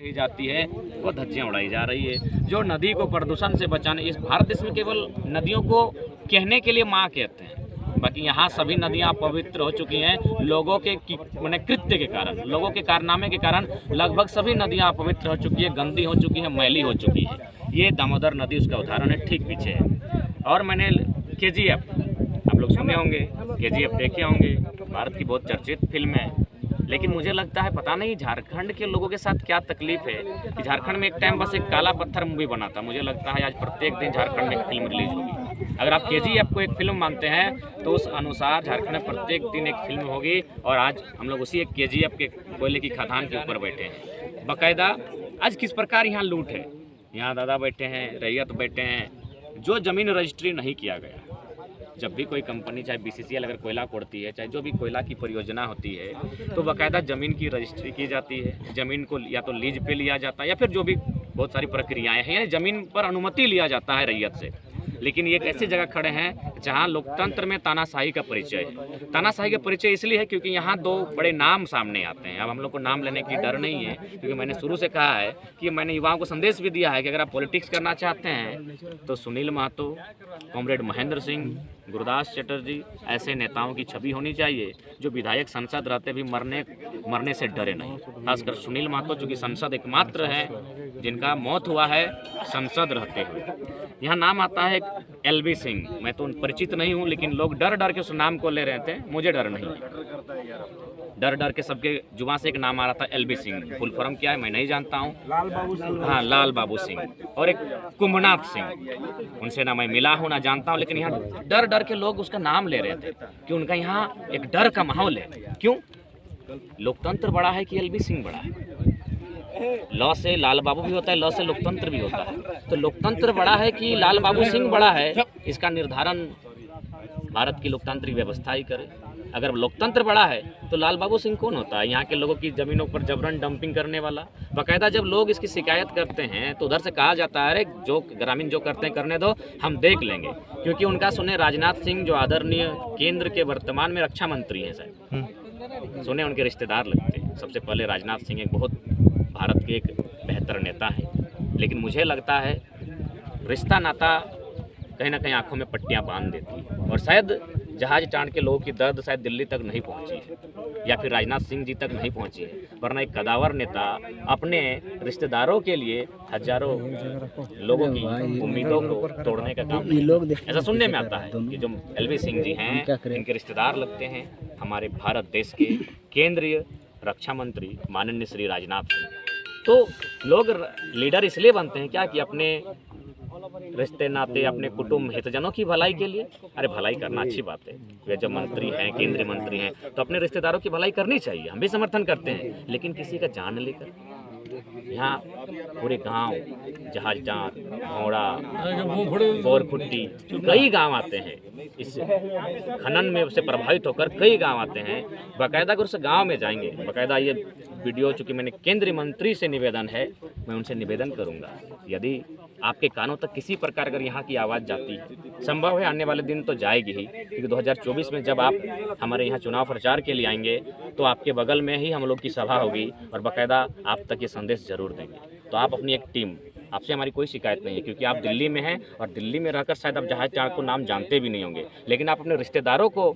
की जाती है वो धज्जियां उड़ाई जा रही है। जो नदी को प्रदूषण से बचाने, इस भारत देश में केवल नदियों को कहने के लिए माँ कहते हैं, बाकी यहाँ सभी नदियाँ पवित्र हो चुकी हैं। लोगों के मैंने कृत्य के कारण, लोगों के कारनामे के कारण लगभग सभी नदियाँ अपवित्र हो चुकी है, गंदी हो चुकी है, मैली हो चुकी है। ये दामोदर नदी उसका उदाहरण है, ठीक पीछे है। और मैंने KGF, आप लोग सुने होंगे, KGF देखे होंगे, भारत की बहुत चर्चित फिल्म है। लेकिन मुझे लगता है पता नहीं झारखंड के लोगों के साथ क्या तकलीफ है कि झारखंड में एक टाइम बस एक काला पत्थर मूवी बना था। मुझे लगता है आज प्रत्येक दिन झारखंड में एक फिल्म रिलीज होगी। अगर आप KGF को एक फिल्म मानते हैं तो उस अनुसार झारखंड में प्रत्येक दिन एक फिल्म होगी। और आज हम लोग उसी एक KGF के कोयले की खदान के ऊपर बैठे हैं। बाकायदा आज किस प्रकार यहाँ लूट है। यहाँ दादा बैठे हैं, रैयत बैठे हैं। जो ज़मीन रजिस्ट्री नहीं किया गया, जब भी कोई कंपनी चाहे BCCL अगर कोयला कोड़ती है, चाहे जो भी कोयला की परियोजना होती है, तो बाकायदा ज़मीन की रजिस्ट्री की जाती है। ज़मीन को या तो लीज पे लिया जाता है या फिर जो भी बहुत सारी प्रक्रियाएं हैं, यानी ज़मीन पर अनुमति लिया जाता है रैयत से। लेकिन ये एक ऐसी जगह खड़े हैं जहां लोकतंत्र में तानाशाही का परिचय है। तानाशाही का परिचय इसलिए है क्योंकि यहाँ दो बड़े नाम सामने आते हैं। अब हम लोग को नाम लेने की डर नहीं है, क्योंकि मैंने शुरू से कहा है कि मैंने युवाओं को संदेश भी दिया है कि अगर आप पॉलिटिक्स करना चाहते हैं तो सुनील महतो, कॉमरेड महेंद्र सिंह, गुरदास चटर्जी ऐसे नेताओं की छवि होनी चाहिए जो विधायक संसद रहते भी मरने से डरे नहीं। खासकर सुनील महतो जो कि सांसद एकमात्र है जिनका मौत हुआ है संसद रहते हुए। यहाँ नाम आता है LV सिंह। मैं तो परिचित नहीं हूँ, लेकिन लोग डर डर के उस नाम को ले रहे थे। मुझे डर नहीं, डर डर के सबके जुबान से एक नाम आ रहा था LV सिंह। फुल फॉर्म क्या है मैं नहीं जानता हूँ। लाल बाबू सिंह, हाँ लाल बाबू सिंह। और एक कुंभनाथ सिंह, उनसे ना मैं मिला हूँ ना जानता हूँ, लेकिन यहाँ डर डर के लोग उसका नाम ले रहे थे कि उनका यहाँ एक डर का माहौल है। क्यों? लोकतंत्र बड़ा है कि LV सिंह बड़ा है? लॉ से लाल बाबू भी होता है, लॉ से लोकतंत्र भी होता है। तो लोकतंत्र बड़ा है कि लाल बाबू सिंह बड़ा है, इसका निर्धारण भारत की लोकतांत्रिक व्यवस्था ही करे। अगर लोकतंत्र बड़ा है तो लाल बाबू सिंह कौन होता है? यहाँ के लोगों की ज़मीनों पर जबरन डंपिंग करने वाला। बाकायदा जब लोग इसकी शिकायत करते हैं तो उधर से कहा जाता है अरे जो ग्रामीण जो करते हैं करने दो, हम देख लेंगे। क्योंकि उनका सुने राजनाथ सिंह जो आदरणीय केंद्र के वर्तमान में रक्षा मंत्री हैं, शायद सुने उनके रिश्तेदार लगते हैं। सबसे पहले राजनाथ सिंह एक बहुत भारत के एक बेहतर नेता हैं, लेकिन मुझे लगता है रिश्ता नाता कहीं ना कहीं आंखों में पट्टियां बांध देती है। और शायद जहाज टाण के लोगों की दर्द शायद दिल्ली तक नहीं पहुंची है या फिर राजनाथ सिंह जी तक नहीं पहुंची है, वरना एक कदावर नेता अपने रिश्तेदारों के लिए हजारों लोगों की उम्मीदों को तोड़ने का काम ऐसा सुनने में आता है कि जो LV सिंह जी हैं इनके रिश्तेदार लगते हैं हमारे भारत देश के केंद्रीय रक्षा मंत्री माननीय श्री राजनाथ सिंह। तो लोग लीडर इसलिए बनते हैं क्या कि अपने रिश्ते नाते, अपने कुटुंब हितजनों की भलाई के लिए। अरे भलाई करना अच्छी बात है, वे जब मंत्री हैं, केंद्रीय मंत्री हैं, तो अपने रिश्तेदारों की भलाई करनी चाहिए, हम भी समर्थन करते हैं। लेकिन किसी का जान लेकर यहाँ पूरे गांव जहाज डांड, घोड़ा, बोरखुट्टी, कई गांव आते हैं इस खनन में से प्रभावित होकर। कई गांव आते हैं, बाकायदा अगर उस गांव में जाएंगे, बाकायदा ये वीडियो चूँकि मैंने केंद्रीय मंत्री से निवेदन है, मैं उनसे निवेदन करूंगा यदि आपके कानों तक किसी प्रकार अगर यहाँ की आवाज़ जाती है, संभव है आने वाले दिन तो जाएगी ही, क्योंकि 2024 में जब आप हमारे यहाँ चुनाव प्रचार के लिए आएंगे तो आपके बगल में ही हम लोग की सभा होगी और बाकायदा आप तक ये संदेश जरूर देंगे। तो आप अपनी एक टीम, आपसे हमारी कोई शिकायत नहीं है क्योंकि आप दिल्ली में हैं और दिल्ली में रहकर शायद आप जहाज टाण को नाम जानते भी नहीं होंगे, लेकिन आप अपने रिश्तेदारों को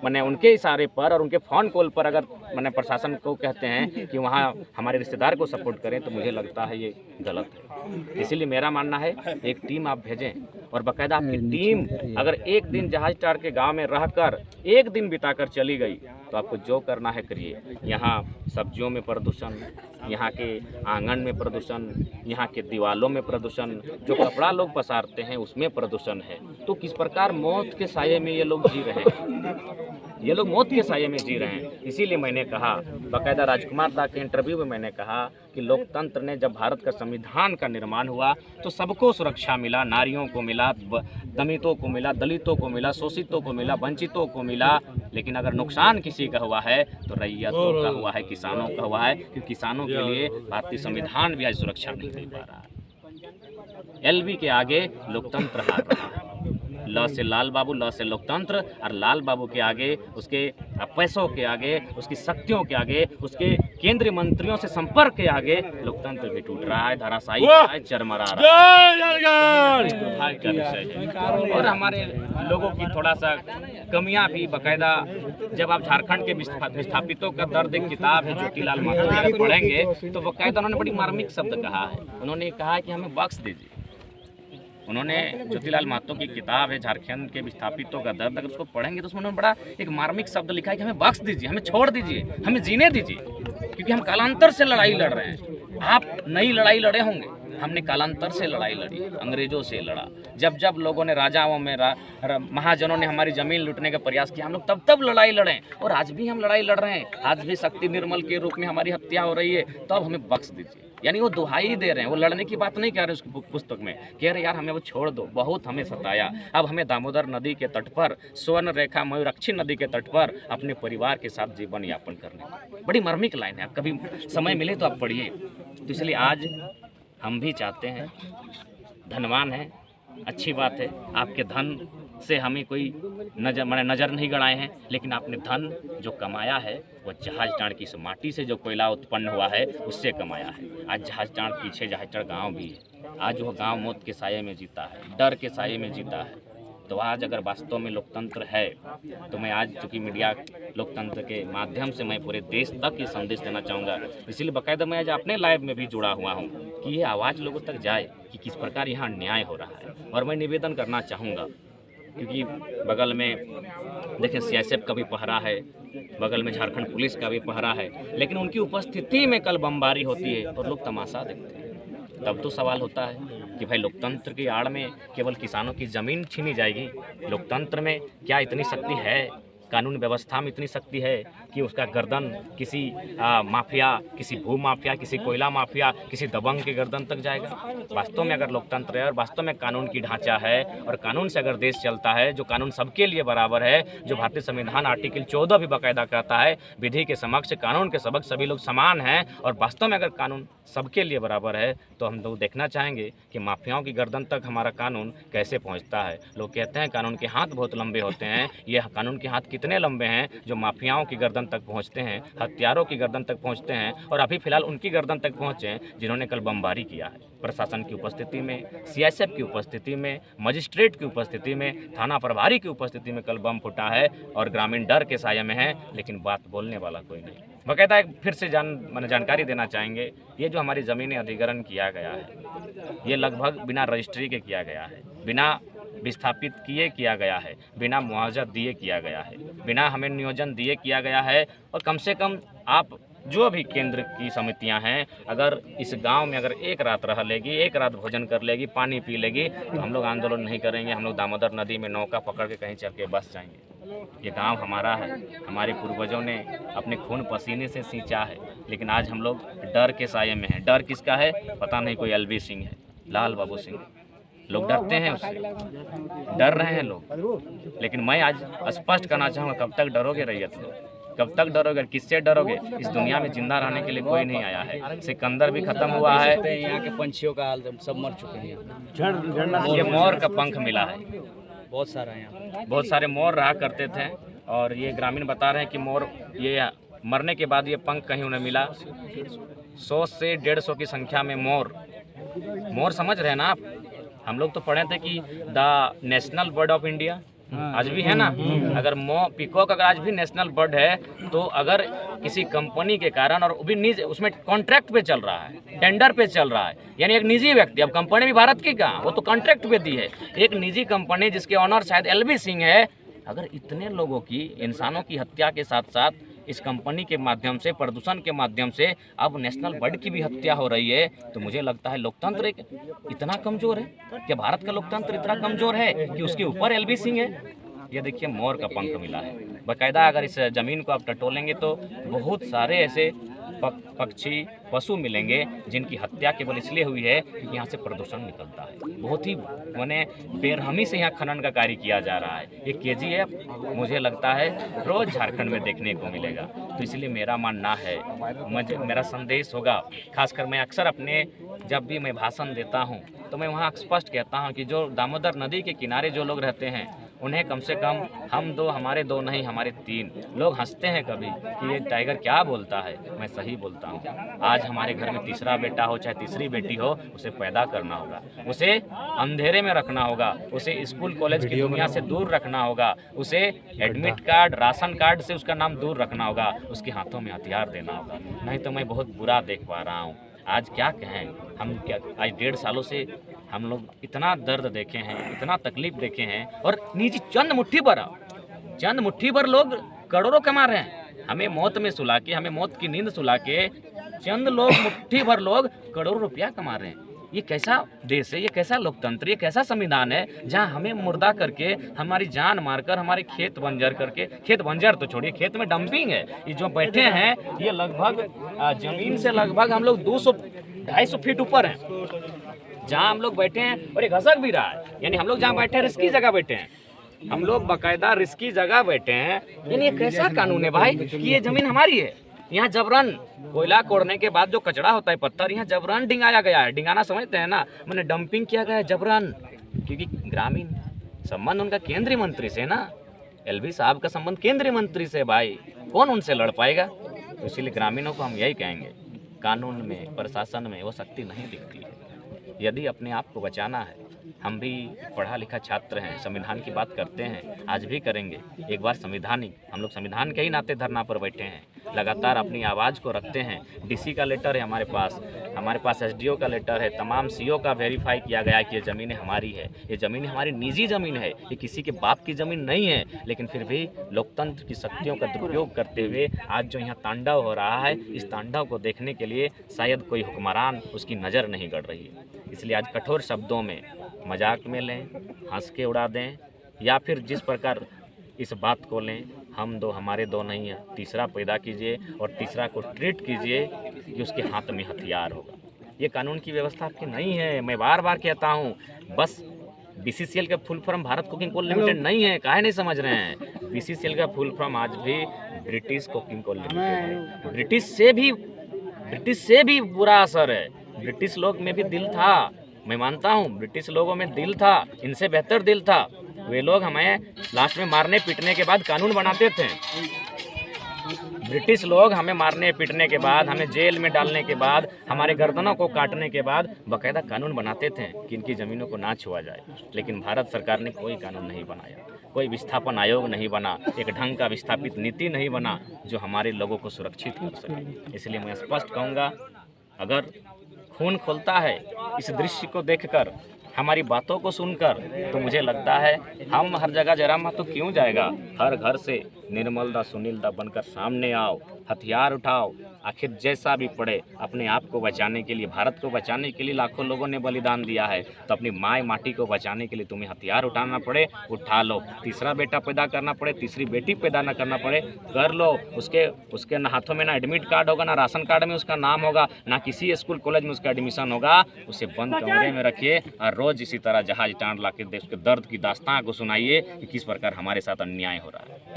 मैंने उनके इशारे पर और उनके फ़ोन कॉल पर अगर मैंने प्रशासन को कहते हैं कि वहाँ हमारे रिश्तेदार को सपोर्ट करें, तो मुझे लगता है ये गलत है। इसीलिए मेरा मानना है एक टीम आप भेजें और बाकायदा आपकी टीम अगर एक दिन जहाज टाण के गाँव में रहकर एक दिन बिताकर चली गई तो आपको जो करना है करिए। यहाँ सब्जियों में प्रदूषण, यहाँ के आंगन में प्रदूषण, यहाँ के दीवालों में प्रदूषण, जो कपड़ा लोग पसारते हैं उसमें प्रदूषण है। तो किस प्रकार मौत के साये में ये लोग जी रहे हैं, ये लोग मौत के साये में जी रहे हैं। इसीलिए मैंने कहा, बाकायदा राजकुमार दा के इंटरव्यू में मैंने कहा कि लोकतंत्र ने जब भारत का संविधान का निर्माण हुआ तो सबको सुरक्षा मिला, नारियों को मिला, दलितों को मिला, दलितों को मिला, शोषितों को मिला, वंचितों को मिला। लेकिन अगर नुकसान किसी का हुआ है तो रैयतों का हुआ है, किसानों का हुआ है, क्योंकि किसानों के लिए भारतीय संविधान भी आज सुरक्षा नहीं दे पा रहा है। LV के आगे लोकतंत्र हार रहा है। ल से लाल बाबू, ल से लोकतंत्र, और लाल बाबू के आगे, उसके पैसों के आगे, उसकी शक्तियों के आगे, उसके केंद्रीय मंत्रियों से संपर्क के आगे लोकतंत्र भी टूट रहा है, धराशायी हो रहा है, चरमरा रहा है। दुर्भाग्य का विषय है। और हमारे लोगों की थोड़ा सा कमियां भी बकायदा, जब आप झारखंड के विस्थापितों का दर्द एक किताब है ज्योतिलाल महतो की, अगर पढ़ेंगे तो बकायदा उन्होंने बड़ी मार्मिक शब्द कहा है। उन्होंने कहा कि हमें बख्श दीजिए। उन्होंने ज्योतिलाल महतो की किताब है झारखंड के विस्थापितों का दर्द, अगर उसको पढ़ेंगे तो उसमें उन्होंने बड़ा एक मार्मिक शब्द लिखा है कि हमें बख्श दीजिए, हमें छोड़ दीजिए, हमें जीने दीजिए, क्योंकि हम कालांतर से लड़ाई लड़ रहे हैं। आप नई लड़ाई लड़े होंगे, हमने कालांतर से लड़ाई लड़ी, अंग्रेजों से लड़ा। जब जब लोगों ने, राजाओं में महाजनों ने हमारी ज़मीन लूटने का प्रयास किया, हम लोग तब तब लड़ाई लड़े, और आज भी हम लड़ाई लड़ रहे हैं। आज भी शक्ति निर्मल के रूप में हमारी हत्या हो रही है, तब हमें बख्श दीजिए। यानी वो दुहाई दे रहे हैं, वो लड़ने की बात नहीं कह रहे उस पुस्तक में, कह रहे यार हमें वो छोड़ दो, बहुत हमें सताया, अब हमें दामोदर नदी के तट पर, स्वर्ण रेखा मयूराक्षी नदी के तट पर अपने परिवार के साथ जीवन यापन करने। बड़ी मार्मिक लाइन है, आप कभी समय मिले तो आप पढ़िए। तो इसलिए आज हम भी चाहते हैं, धनवान हैं, अच्छी बात है, आपके धन से हमें कोई नज़र नहीं गड़ाए हैं, लेकिन आपने धन जो कमाया है वो जहाज टाण की माटी से जो कोयला उत्पन्न हुआ है उससे कमाया है। आज जहाज टाण पीछे जहाजटाड़ गांव भी है, आज वो गांव मौत के साये में जीता है, डर के साये में जीता है। तो आज अगर वास्तव में लोकतंत्र है तो मैं आज चूँकि मीडिया लोकतंत्र के माध्यम से मैं पूरे देश तक ये संदेश देना चाहूँगा, इसीलिए बाकायदा मैं आज अपने लाइव में भी जुड़ा हुआ हूँ कि ये आवाज़ लोगों तक जाए कि किस प्रकार यहाँ अन्याय हो रहा है। और मैं निवेदन करना चाहूँगा, क्योंकि बगल में देखें सीआईएसएफ का भी पहरा है, बगल में झारखंड पुलिस का भी पहरा है, लेकिन उनकी उपस्थिति में कल बमबारी होती है और लोग तमाशा देखते हैं। तब तो सवाल होता है कि भाई लोकतंत्र की आड़ में केवल किसानों की ज़मीन छीनी जाएगी? लोकतंत्र में क्या इतनी शक्ति है, कानून व्यवस्था में इतनी शक्ति है कि उसका गर्दन किसी माफिया, किसी भू माफिया, किसी कोयला माफिया, किसी दबंग के गर्दन तक जाएगा? वास्तव में अगर लोकतंत्र है और वास्तव में कानून की ढांचा है और कानून से अगर देश चलता है, जो कानून सबके लिए बराबर है, जो भारतीय संविधान आर्टिकल 14 भी बाकायदा कहता है विधि के समक्ष कानून के सबक सभी लोग समान हैं, और वास्तव में अगर कानून सबके लिए बराबर है तो हम लोग देखना चाहेंगे कि माफियाओं की गर्दन तक हमारा कानून कैसे पहुंचता है। लोग कहते हैं कानून के हाथ बहुत लंबे होते हैं, ये कानून के हाथ कितने लंबे हैं जो माफियाओं की गर्दन तक पहुंचते हैं, हत्यारों की गर्दन तक पहुंचते हैं, और अभी फिलहाल उनकी गर्दन तक पहुंचे हैं जिन्होंने कल बमबारी किया है। प्रशासन की उपस्थिति में, सीआईएसएफ की उपस्थिति में, मजिस्ट्रेट की उपस्थिति में, थाना प्रभारी की उपस्थिति में कल बम फूटा है, और ग्रामीण डर के साये में है, लेकिन बात बोलने वाला कोई नहीं। बाकायदा एक फिर से जानकारी देना चाहेंगे, ये जो हमारी ज़मीनें अधिग्रहण किया गया है, ये लगभग बिना रजिस्ट्री के किया गया है, बिना विस्थापित किए किया गया है, बिना मुआवजा दिए किया गया है, बिना हमें नियोजन दिए किया गया है। और कम से कम आप जो भी केंद्र की समितियां हैं, अगर इस गांव में अगर एक रात रह लेगी, एक रात भोजन कर लेगी, पानी पी लेगी, तो हम लोग आंदोलन नहीं करेंगे, हम लोग दामोदर नदी में नौका पकड़ के कहीं चल के बस जाएंगे। ये गांव हमारा है, हमारे पूर्वजों ने अपने खून पसीने से सींचा है, लेकिन आज हम लोग डर के साये में हैं। डर किसका है पता नहीं, कोई एलबी सिंह है, लाल बाबू सिंह, लोग डरते हैं उससे, डर रहे हैं लोग। लेकिन मैं आज स्पष्ट करना चाहूँगा, कब तक डरोगे रैयत लोग, कब तक डरोगे, किससे डरोगे? इस दुनिया में जिंदा रहने के लिए कोई नहीं आया है। सिकंदर भी खत्म हुआ है, यहाँ के पंछियों का हाल सब मर चुके हैं। ये मोर का पंख मिला है, बहुत सारा यहाँ, बहुत सारे मोर रहा करते थे, और ये ग्रामीण बता रहे हैं कि मोर ये मरने के बाद ये पंख कहीं उन्हें मिला। 100 से 150 की संख्या में मोर समझ रहे हैं ना आप? हम लोग तो पढ़े थे कि the national bird of India आज भी है ना। अगर पीकॉक अगर आज भी नेशनल बर्ड है, तो अगर किसी कंपनी के कारण, और भी निजी, उसमें कॉन्ट्रैक्ट पे चल रहा है, टेंडर पे चल रहा है, यानी एक निजी व्यक्ति, अब कंपनी भी भारत की कहाँ, वो तो कॉन्ट्रैक्ट पे दी है, एक निजी कंपनी जिसके ऑनर शायद एलबी सिंह है। अगर इतने लोगों की, इंसानों की हत्या के साथ साथ इस कंपनी के माध्यम से, प्रदूषण के माध्यम से अब नेशनल बर्ड की भी हत्या हो रही है, तो मुझे लगता है लोकतंत्र इतना कमज़ोर है? क्या भारत का लोकतंत्र इतना कमज़ोर है कि उसके ऊपर एलबी सिंह है? ये देखिए मोर का पंख मिला है। बाकायदा अगर इस ज़मीन को आप टटोलेंगे तो बहुत सारे ऐसे पक्षी पशु मिलेंगे जिनकी हत्या केवल इसलिए हुई है कि यहाँ से प्रदूषण निकलता है। बहुत ही माने बेरहमी से यहाँ खनन का कार्य किया जा रहा है। ये KGF मुझे लगता है रोज झारखंड में देखने को मिलेगा। तो इसलिए मेरा मानना है, मेरा संदेश होगा, खासकर मैं अक्सर अपने जब भी मैं भाषण देता हूँ तो मैं वहाँ स्पष्ट कहता हूँ कि जो दामोदर नदी के किनारे जो लोग रहते हैं उन्हें कम से कम हम दो, हमारे दो नहीं हमारे 3 लोग हंसते हैं कभी कि ये टाइगर क्या बोलता है। मैं सही बोलता हूँ। आज हमारे घर में तीसरा बेटा हो चाहे तीसरी बेटी हो, उसे पैदा करना होगा, उसे अंधेरे में रखना होगा, उसे स्कूल कॉलेज की दुनिया से दूर रखना होगा, उसे एडमिट कार्ड राशन कार्ड से उसका नाम दूर रखना होगा, उसके हाथों में हथियार देना होगा। नहीं तो मैं बहुत बुरा देख पा रहा हूँ। आज क्या कहें हम, क्या आज 1.5 सालों से हम लोग इतना दर्द देखे हैं, इतना तकलीफ देखे हैं, और नीचे चंद मुट्ठी भर लोग करोड़ों कमा रहे हैं। हमें मौत में सुला के, हमें मौत की नींद सुला के चंद लोग, मुट्ठी भर लोग करोड़ों रुपया कमा रहे हैं। ये कैसा देश है, ये कैसा लोकतंत्र, ये कैसा संविधान है जहां हमें मुर्दा करके, हमारी जान मारकर, हमारे खेत बंजर करके, खेत बंजर तो छोड़िए, खेत में डंपिंग है। ये जो बैठे हैं ये लगभग जमीन से लगभग हम लोग 200-250 फीट ऊपर हैं जहां हम लोग बैठे हैं, और ये घसक भी रहा है। यानी हम लोग जहां बैठे हैं रिस्की जगह बैठे हैं, हम लोग बाकायदा रिस्की जगह बैठे हैं। यानी ये कैसा कानून है भाई कि ये जमीन हमारी है। यहाँ जबरन कोयला कोड़ने के बाद जो कचरा होता है, पत्थर, यहाँ जबरन डिंगाया गया है। डिंगाना समझते हैं ना, मैंने डंपिंग किया गया है जबरन, क्योंकि ग्रामीण संबंध उनका केंद्रीय मंत्री से ना, LV साहब का संबंध केंद्रीय मंत्री से। भाई कौन उनसे लड़ पाएगा? तो इसीलिए ग्रामीणों को हम यही कहेंगे, कानून में, प्रशासन में वो शक्ति नहीं दिखती है। यदि अपने आप को बचाना है, हम भी पढ़ा लिखा छात्र हैं, संविधान की बात करते हैं, आज भी करेंगे। एक बार संविधानिक, हम लोग संविधान के ही नाते धरना पर बैठे हैं, लगातार अपनी आवाज़ को रखते हैं। DC का लेटर है हमारे पास SDO का लेटर है, तमाम CO का वेरीफाई किया गया है कि ये ज़मीनें हमारी है, ये ज़मीनें हमारी निजी ज़मीन है, ये किसी के बाप की ज़मीन नहीं है। लेकिन फिर भी लोकतंत्र की शक्तियों का दुरुपयोग करते हुए आज जो यहाँ तांडव हो रहा है, इस तांडव को देखने के लिए शायद कोई हुक्मरान उसकी नज़र नहीं गड़ रही है। इसलिए आज कठोर शब्दों में मजाक में लें, हंस के उड़ा दें, या फिर जिस प्रकार इस बात को लें, हम दो हमारे दो नहीं है, तीसरा पैदा कीजिए और तीसरा को ट्रीट कीजिए कि उसके हाथ में हथियार होगा। ये कानून की व्यवस्था आपकी नहीं है। मैं बार बार कहता हूँ, बस BCCL का full form Bharat cooking coal limited नहीं है, काहे नहीं समझ रहे हैं? BCCL का फुल फॉर्म आज भी ब्रिटिश कुकिंग कोल लिमिटेड है। ब्रिटिश से भी बुरा असर है। ब्रिटिश लोग में भी दिल था, मैं मानता हूँ, ब्रिटिश लोगों में दिल था, इनसे बेहतर दिल था। वे लोग हमें लास्ट में मारने पीटने के बाद कानून बनाते थे। ब्रिटिश लोग हमें मारने पीटने के बाद, हमें जेल में डालने के बाद, हमारे गर्दनों को काटने के बाद बाकायदा कानून बनाते थे कि इनकी ज़मीनों को ना छुआ जाए। लेकिन भारत सरकार ने कोई कानून नहीं बनाया, कोई विस्थापन आयोग नहीं बना, एक ढंग का विस्थापित नीति नहीं बना जो हमारे लोगों को सुरक्षित कर सके। इसलिए मैं स्पष्ट कहूँगा, अगर खून खोलता है इस दृश्य को देखकर, हमारी बातों को सुनकर, तो मुझे लगता है हम हर जगह जरा मत तो क्यों जाएगा। हर घर से निर्मल दा सुनील दा बनकर सामने आओ, हथियार उठाओ, आखिर जैसा भी पड़े अपने आप को बचाने के लिए, भारत को बचाने के लिए लाखों लोगों ने बलिदान दिया है, तो अपनी माँ माटी को बचाने के लिए तुम्हें हथियार उठाना पड़े, उठा लो। तीसरा बेटा पैदा करना पड़े, तीसरी बेटी पैदा न करना पड़े, कर लो। उसके ना हाथों में ना एडमिट कार्ड होगा, ना राशन कार्ड में उसका नाम होगा, ना किसी स्कूल कॉलेज में उसका एडमिशन होगा। उसे बंद कमरे में रखिए और रोज इसी तरह जहाज टांड ला के उसके दर्द की दास्तां को सुनाइए कि किस प्रकार हमारे साथ अन्याय हो रहा है।